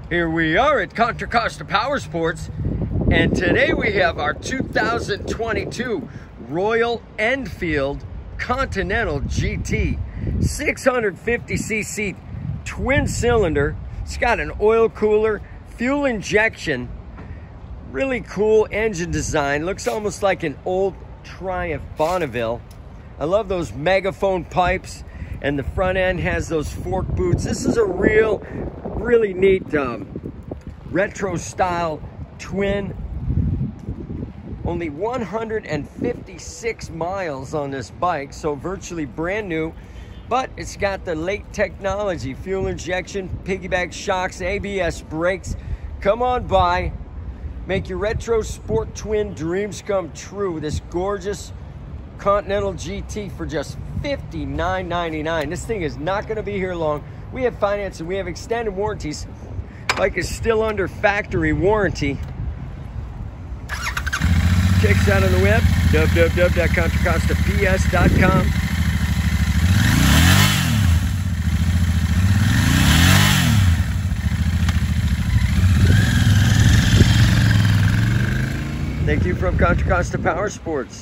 Here we are at Contra Costa Powersports, and today we have our 2022 Royal Enfield Continental GT 650cc twin cylinder. It's got an oil cooler, fuel injection, really cool engine design. Looks almost like an old Triumph Bonneville. I love those megaphone pipes, and the front end has those fork boots. This is a really neat retro style twin. Only 156 miles on this bike, so virtually brand new, but it's got the late technology, fuel injection, piggyback shocks, ABS brakes. Come on by, make your retro sport twin dreams come true. This gorgeous Continental GT for just $59.99. This thing is not going to be here long. We have financing, we have extended warranties. Bike is still under factory warranty. Check us out on the web, www.contracostaps.com. Thank you from Contra Costa Powersports.